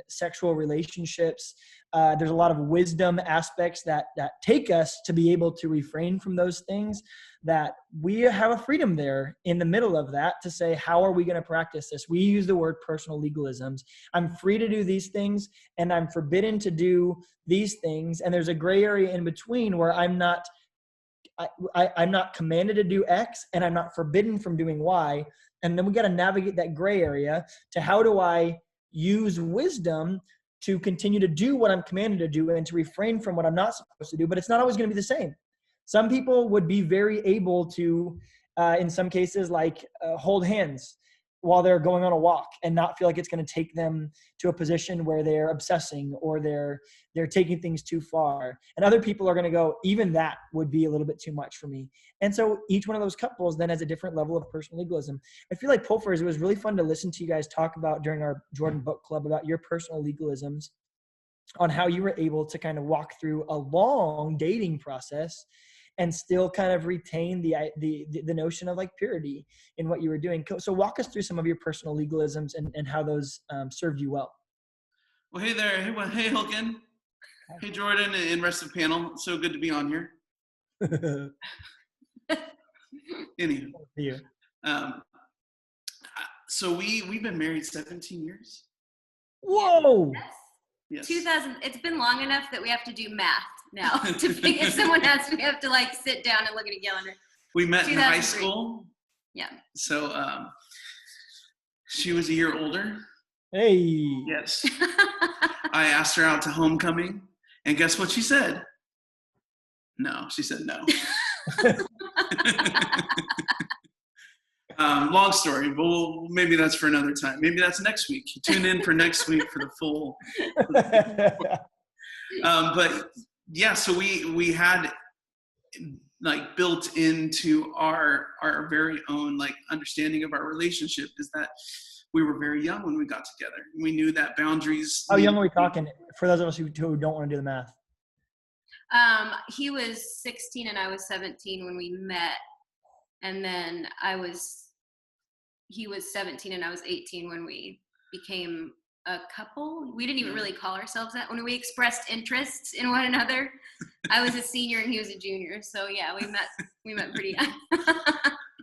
sexual relationships. There's a lot of wisdom aspects that take us to be able to refrain from those things, that we have a freedom there in the middle of that to say, how are we going to practice this? We use the word personal legalisms. I'm free to do these things and I'm forbidden to do these things. And there's a gray area in between where I'm not commanded to do X and I'm not forbidden from doing Y. And then we got to navigate that gray area to how do I use wisdom to continue to do what I'm commanded to do and to refrain from what I'm not supposed to do, but it's not always going to be the same. Some people would be very able to, in some cases, like hold hands while they're going on a walk and not feel like it's going to take them to a position where they're obsessing or they're taking things too far. And other people are going to go, even that would be a little bit too much for me. And so each one of those couples then has a different level of personal legalism. I feel like Pulfers, it was really fun to listen to you guys talk about during our Jordan Book Club about your personal legalisms, on how you were able to kind of walk through a long dating process and still kind of retain the notion of like purity in what you were doing. So walk us through some of your personal legalisms and how those served you well. Well, hey there. Hey Hilken. Hey Jordan and rest of the panel. So good to be on here. Anywho. So we've been married 17 years. Whoa. Yes. 2000. It's been long enough that we have to do math now. If someone has to, we have to like sit down and look at a calendar. We met in high school. Yeah. So she was a year older. Hey. Yes. I asked her out to homecoming, and guess what she said? No, she said no. Long story, but maybe that's for another time. Maybe that's next week. Tune in for next week for the full. But yeah, so we had like built into our very own like understanding of our relationship is that we were very young when we got together. We knew that boundaries. How young are we talking? For those of us who don't want to do the math. He was 16 and I was 17 when we met. And then he was 17 and I was 18 when we became a couple. We didn't even really call ourselves that. When we expressed interests in one another, I was a senior and he was a junior. So yeah, we met pretty young.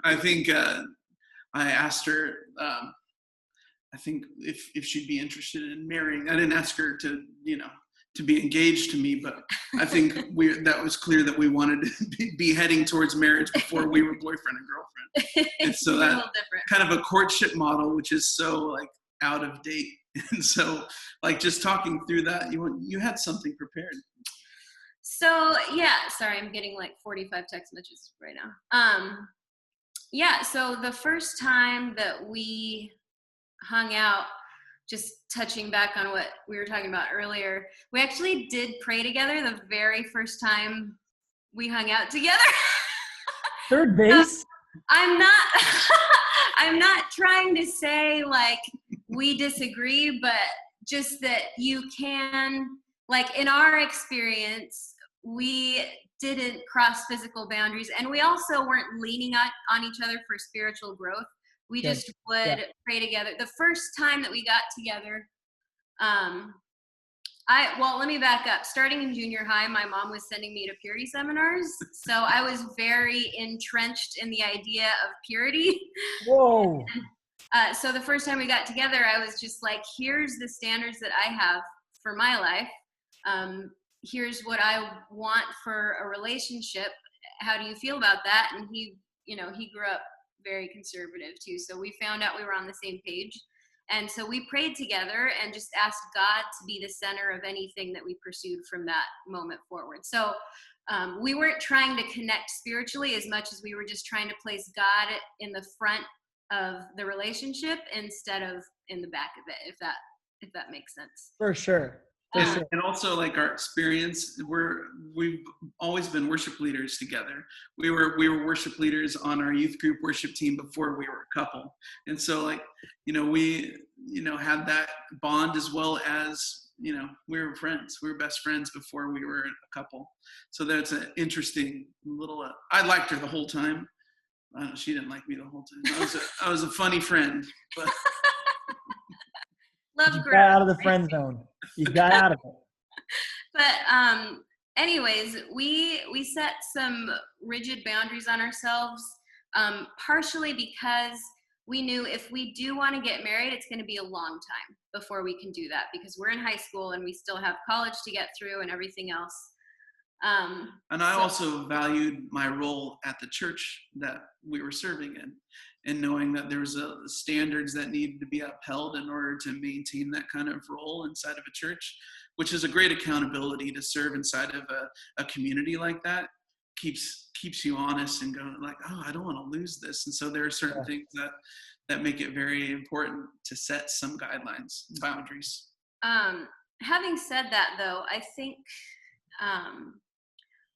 I think I asked her, I think if she'd be interested in marrying. I didn't ask her to be engaged to me, but I think that was clear that we wanted to be heading towards marriage before we were boyfriend and girlfriend. And so that kind of a courtship model, which is so like out of date. And so like just talking through that, you had something prepared. So yeah, sorry, I'm getting like 45 text messages right now. Yeah, so the first time that we hung out, just touching back on what we were talking about earlier, we actually did pray together the very first time we hung out together. Third base? I'm not trying to say like we disagree, but just that you can, like in our experience, we didn't cross physical boundaries, and we also weren't leaning on each other for spiritual growth. We just would pray together. The first time that we got together, let me back up. Starting in junior high, my mom was sending me to purity seminars. So I was very entrenched in the idea of purity. Whoa. So the first time we got together, I was just like, here's the standards that I have for my life. Here's what I want for a relationship. How do you feel about that? And he grew up very conservative too. So we found out we were on the same page. And so we prayed together and just asked God to be the center of anything that we pursued from that moment forward. So we weren't trying to connect spiritually as much as we were just trying to place God in the front of the relationship instead of in the back of it, if that makes sense. For sure. And also, like, our experience, we've always been worship leaders together. We were worship leaders on our youth group worship team before we were a couple. And so, like, we had that bond, as well as, we were friends. We were best friends before we were a couple. So that's an interesting little, I liked her the whole time. She didn't like me the whole time. I was a funny friend, but love you growth. got out of the friend zone. You got out of it. But anyways, we set some rigid boundaries on ourselves, partially because we knew if we do want to get married, it's going to be a long time before we can do that, because we're in high school and we still have college to get through and everything else. And I also valued my role at the church that we were serving in, and knowing that there was standards that needed to be upheld in order to maintain that kind of role inside of a church, which is a great accountability to serve inside of a community like that. Keeps you honest and going like, oh, I don't want to lose this. And so there are certain things that make it very important to set some guidelines, boundaries. Having said that, though, I think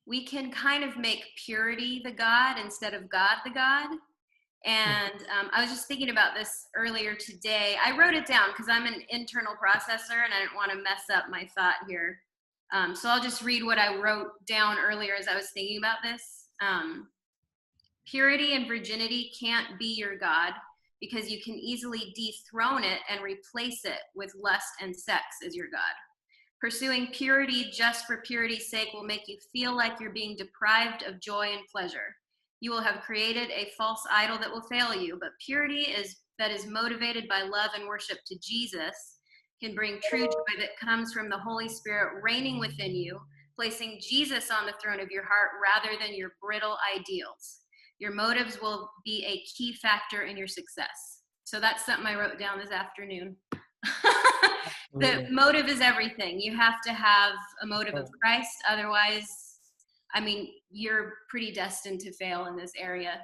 we can kind of make purity the God instead of God the God. And I was just thinking about this earlier today. I wrote it down because I'm an internal processor and I didn't want to mess up my thought here. So I'll just read what I wrote down earlier as I was thinking about this. Purity and virginity can't be your God, because you can easily dethrone it and replace it with lust and sex as your God. Pursuing purity just for purity's sake will make you feel like you're being deprived of joy and pleasure. You will have created a false idol that will fail you, but purity that is motivated by love and worship to Jesus can bring true joy that comes from the Holy Spirit reigning within you, placing Jesus on the throne of your heart rather than your brittle ideals. Your motives will be a key factor in your success. So that's something I wrote down this afternoon. The motive is everything. You have to have a motive of Christ. Otherwise, I mean, you're pretty destined to fail in this area.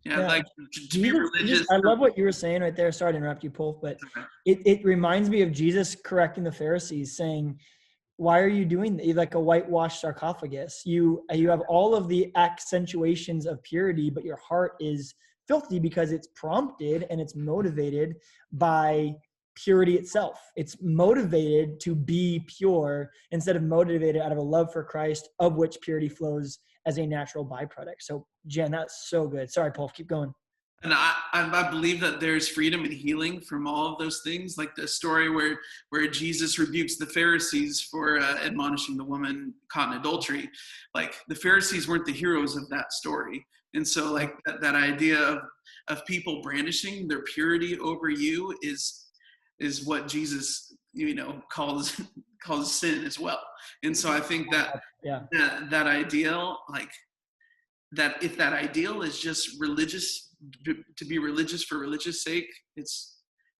Yeah. Like to be religious. I love what you were saying right there. Sorry to interrupt you, Pulf, but it reminds me of Jesus correcting the Pharisees, saying, why are you doing that? You're like a whitewashed sarcophagus. You have all of the accentuations of purity, but your heart is filthy because it's prompted and it's motivated by purity itself. It's motivated to be pure instead of motivated out of a love for Christ, of which purity flows as a natural byproduct. So Jen, that's so good. Sorry, Paul, keep going. And I believe that there's freedom and healing from all of those things, like the story where Jesus rebukes the Pharisees for admonishing the woman caught in adultery. Like, the Pharisees weren't the heroes of that story. And so, like, that idea of people brandishing their purity over you is what Jesus, calls sin as well. And so I think that that ideal, like, that if that ideal is just religious, to be religious for religious sake, it's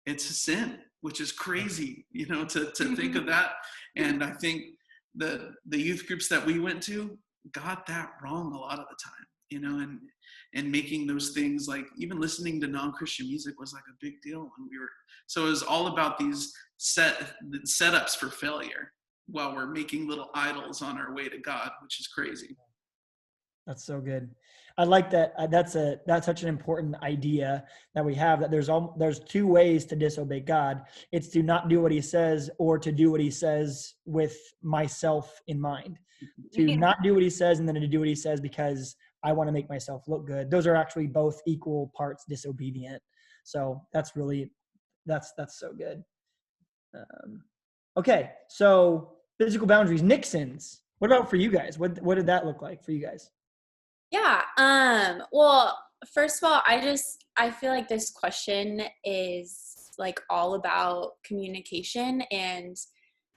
a sin, which is crazy, to think of that. And I think the youth groups that we went to got that wrong a lot of the time, and making those things, like even listening to non-Christian music was like a big deal when we were. So it was all about these setups for failure while we're making little idols on our way to God, which is crazy. That's so good. I like that. That's such an important idea that we have, that there's two ways to disobey God. It's to not do what he says, or to do what he says with myself in mind. To not do what he says and then to do what he says because I want to make myself look good. Those are actually both equal parts disobedient. So that's so good. Okay. So physical boundaries, Nixon's. What about for you guys? What did that look like for you guys? Yeah. Well, first of all, I feel like this question is like all about communication, and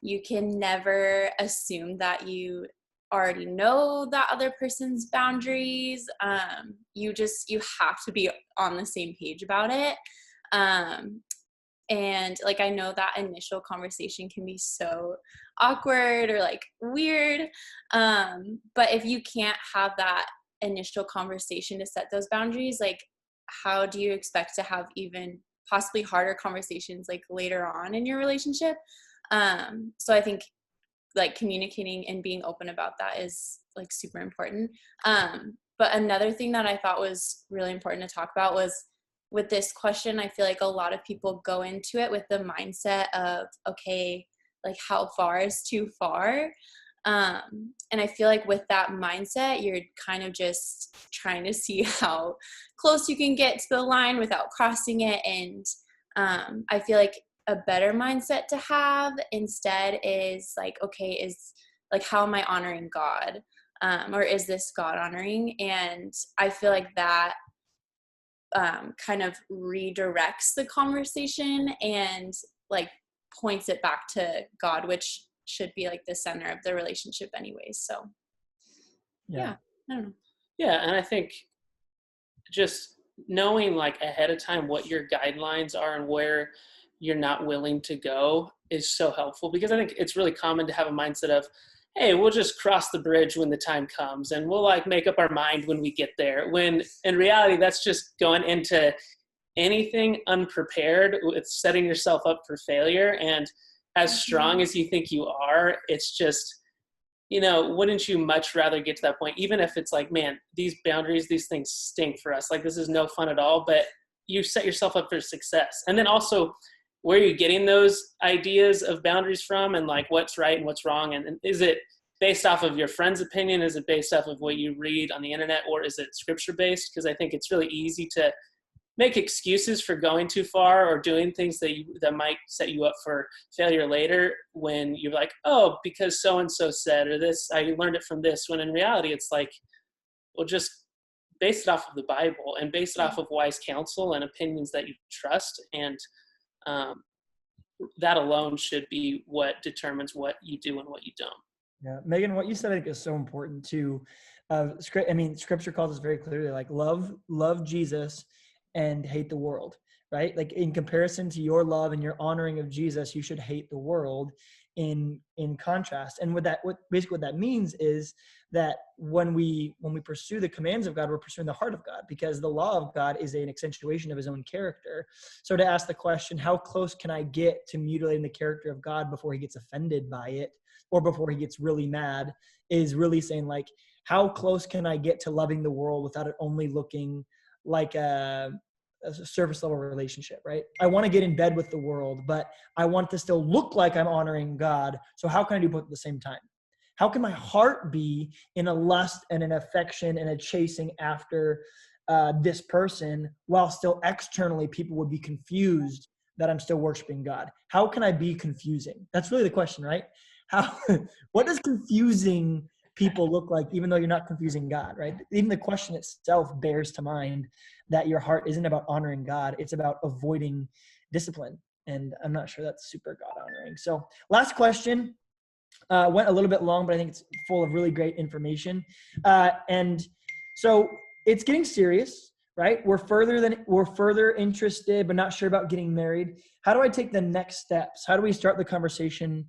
you can never assume that you already know that other person's boundaries. You have to be on the same page about it. And like, I know that initial conversation can be so awkward or like weird. But if you can't have that initial conversation to set those boundaries, like, how do you expect to have even possibly harder conversations like later on in your relationship? So I think like communicating and being open about that is like super important. But another thing that I thought was really important to talk about was, with this question, I feel like a lot of people go into it with the mindset of, okay, like how far is too far? And I feel like with that mindset, you're kind of just trying to see how close you can get to the line without crossing it. And I feel like a better mindset to have instead is like, okay, is like, how am I honoring God? Or is this God honoring? And I feel like that kind of redirects the conversation and like points it back to God, which should be like the center of the relationship anyways. So yeah, I don't know. Yeah, and I think just knowing like ahead of time what your guidelines are and where you're not willing to go is so helpful, because I think it's really common to have a mindset of, hey, we'll just cross the bridge when the time comes and we'll like make up our mind when we get there. When in reality, that's just going into anything unprepared. It's setting yourself up for failure. And as strong as you think you are, it's just, wouldn't you much rather get to that point? Even if it's like, man, these boundaries, these things stink for us. Like, this is no fun at all, but you set yourself up for success. And then also, where are you getting those ideas of boundaries from, and like what's right and what's wrong? And is it based off of your friend's opinion? Is it based off of what you read on the internet, or is it scripture based? Because I think it's really easy to make excuses for going too far or doing things that might set you up for failure later, when you're like, oh, because so-and-so said, or this, I learned it from this, when in reality, it's like, well, just base it off of the Bible and base it off of wise counsel and opinions that you trust. And that alone should be what determines what you do and what you don't. Yeah, Megan, what you said I think is so important too. Scripture calls us very clearly, like, love Jesus and hate the world, right? Like, in comparison to your love and your honoring of Jesus, you should hate the world in contrast. And what that means is that when we pursue the commands of God, we're pursuing the heart of God, because the law of God is an accentuation of his own character. So to ask the question, how close can I get to mutilating the character of God before he gets offended by it, or before he gets really mad, is really saying, like, how close can I get to loving the world without it only looking like a surface level relationship, right? I want to get in bed with the world, but I want to still look like I'm honoring God. So how can I do both at the same time? How can my heart be in a lust and an affection and a chasing after this person, while still externally people would be confused that I'm still worshiping God? How can I be confusing? That's really the question, right? What does confusing people look like, even though you're not confusing God, right? Even the question itself bears to mind that your heart isn't about honoring God, it's about avoiding discipline. And I'm not sure that's super God honoring. So last question, went a little bit long, but I think it's full of really great information. And so it's getting serious, right? We're further interested, but not sure about getting married. How do I take the next steps? How do we start the conversation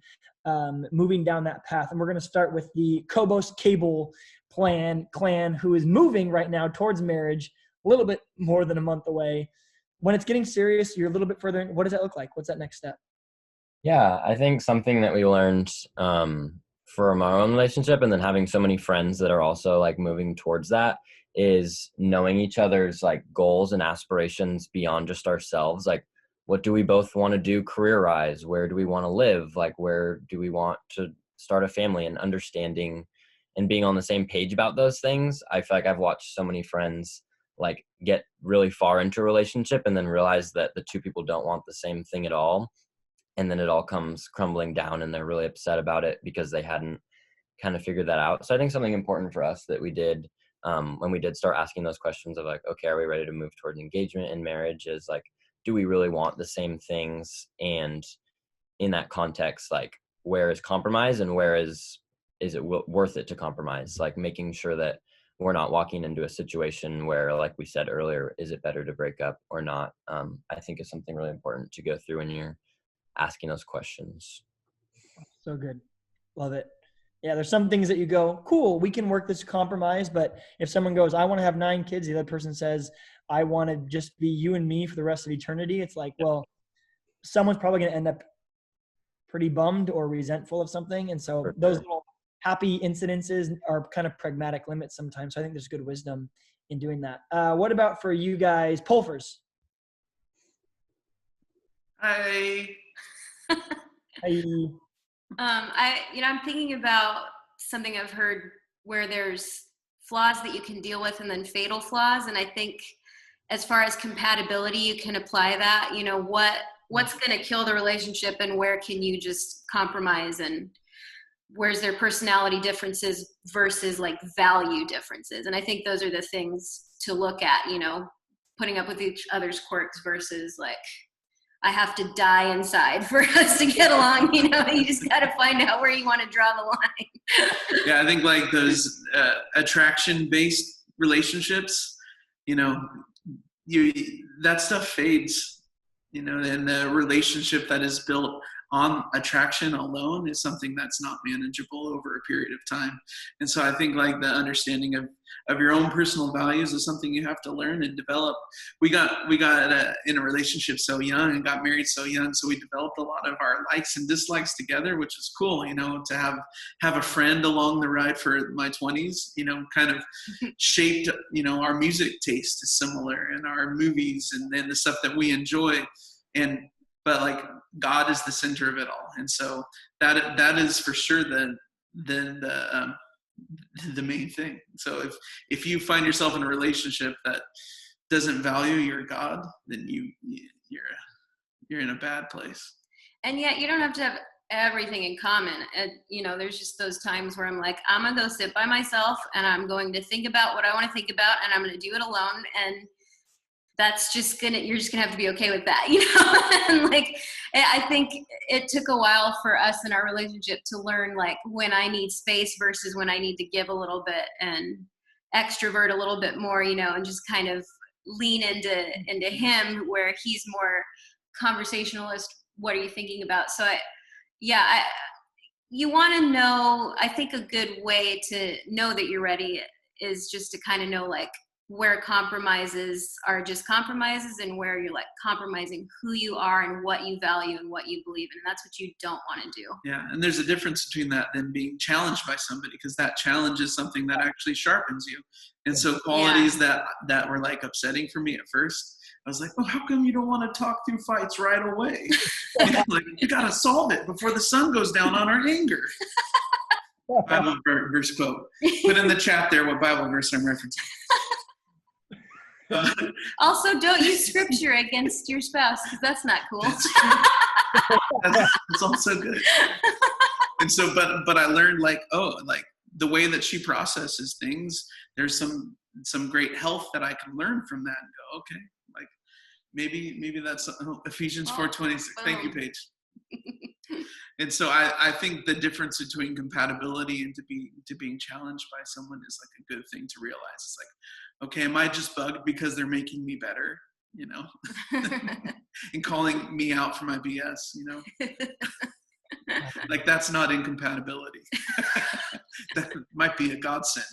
moving down that path? And we're going to start with the Cobos Cable clan, who is moving right now towards marriage, a little bit more than a month away. When it's getting serious, you're a little bit further in. What does that look like? What's that next step? Yeah, I think something that we learned from our own relationship, and then having so many friends that are also like moving towards that, is knowing each other's like goals and aspirations beyond just ourselves. Like, what do we both want to do career-wise? Where do we want to live? Like, where do we want to start a family? And understanding and being on the same page about those things. I feel like I've watched so many friends like get really far into a relationship and then realize that the two people don't want the same thing at all. And then it all comes crumbling down and they're really upset about it because they hadn't kind of figured that out. So I think something important for us that we did when we did start asking those questions of like, okay, are we ready to move towards engagement and marriage, is like, do we really want the same things? And in that context, like, where is compromise and where is is it worth it to compromise? Like making sure that we're not walking into a situation where, like we said earlier, is it better to break up or not? I think is something really important to go through when you're asking those questions. So good. Love it. Yeah, there's some things that you go, cool, we can work this compromise. But if someone goes, I want to have 9 kids, the other person says, I want to just be you and me for the rest of eternity. It's like, well, someone's probably going to end up pretty bummed or resentful of something. And so those little happy incidences are kind of pragmatic limits sometimes. So I think there's good wisdom in doing that. What about for you guys, Pulfers? Hi. I'm thinking about something I've heard where there's flaws that you can deal with and then fatal flaws. And I think as far as compatibility, you can apply that, what's going to kill the relationship and where can you just compromise, and where's their personality differences versus like value differences. And I think those are the things to look at, putting up with each other's quirks versus like, I have to die inside for us to get along. You just got to find out where you want to draw the line. Yeah, I think like those attraction-based relationships, that stuff fades, and the relationship that is built on attraction alone is something that's not manageable over a period of time. And so I think like the understanding of your own personal values is something you have to learn and develop. We got in a relationship so young and got married so young, so we developed a lot of our likes and dislikes together, which is cool, to have a friend along the ride for my 20s, kind of shaped, our music taste is similar, and our movies and the stuff that we enjoy. But like God is the center of it all, and so that is for sure the main thing. So if you find yourself in a relationship that doesn't value your God, then you're in a bad place. And yet you don't have to have everything in common. And there's just those times where I'm like, I'm gonna go sit by myself and I'm going to think about what I want to think about, and I'm gonna do it alone. And that's you're just gonna have to be okay with that, And like, I think it took a while for us in our relationship to learn like when I need space versus when I need to give a little bit and extrovert a little bit more, and just kind of lean into him where he's more conversationalist. What are you thinking about? So you want to know, I think a good way to know that you're ready is just to kind of know like where compromises are just compromises and where you're like compromising who you are and what you value and what you believe in. And that's what you don't want to do. Yeah. And there's a difference between that and being challenged by somebody, because that challenge is something that actually sharpens you. And so qualities that were like upsetting for me at first, I was like, well, how come you don't want to talk through fights right away? Like, you got to solve it before the sun goes down on our anger. Bible verse quote. Put in the chat there what Bible verse I'm referencing. Also, don't use scripture against your spouse, because that's not cool. That's also good. And so, but I learned like the way that she processes things, there's some great health that I can learn from that and go, okay, like maybe that's Ephesians 4:26. Thank you, Paige. And so I think the difference between compatibility and to being challenged by someone is like a good thing to realize. It's like, okay, am I just bugged because they're making me better, and calling me out for my BS, like that's not incompatibility. That might be a godsend.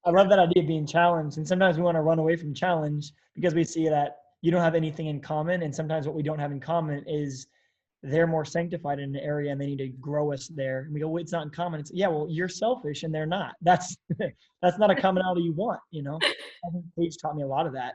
I love that idea of being challenged. And sometimes we want to run away from challenge because we see that you don't have anything in common. And sometimes what we don't have in common is they're more sanctified in an area and they need to grow us there. And we go, well, it's not in common. It's, yeah, well, you're selfish and they're not. That's not a commonality you want, I think Paige taught me a lot of that,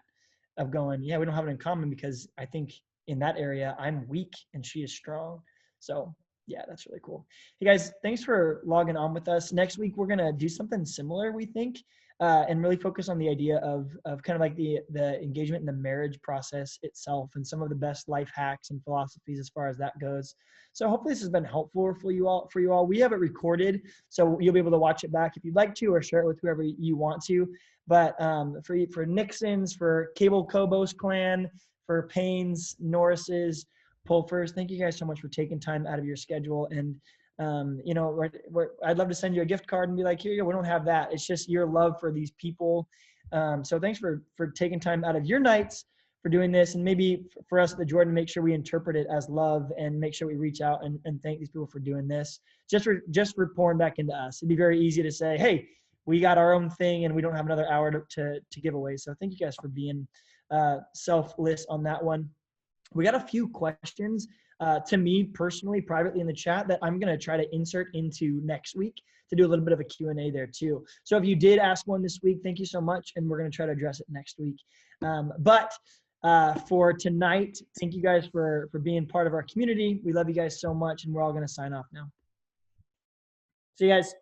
of going, yeah, we don't have it in common because I think in that area I'm weak and she is strong. So yeah, that's really cool. Hey guys, thanks for logging on with us. Next week, we're going to do something similar, we think, and really focus on the idea of kind of like the engagement in the marriage process itself and some of the best life hacks and philosophies as far as that goes. So hopefully this has been helpful for you all. We have it recorded, so you'll be able to watch it back if you'd like to, or share it with whoever you want to. But for Nixon's, for Cable Cobos clan, for Payne's, Norris's, Pulfers, thank you guys so much for taking time out of your schedule and You know, I'd love to send you a gift card and be like, here you go. We don't have that. It's just your love for these people. So thanks for taking time out of your nights for doing this, and maybe for us at the Jordan, make sure we interpret it as love and make sure we reach out and thank these people for doing this. Just for pouring back into us. It'd be very easy to say, hey, we got our own thing and we don't have another hour to give away. So thank you guys for being selfless on that one. We got a few questions to me personally, privately in the chat that I'm going to try to insert into next week to do a little bit of a Q&A there too. So if you did ask one this week, thank you so much. And we're going to try to address it next week. But for tonight, thank you guys for being part of our community. We love you guys so much, and we're all going to sign off now. See you guys.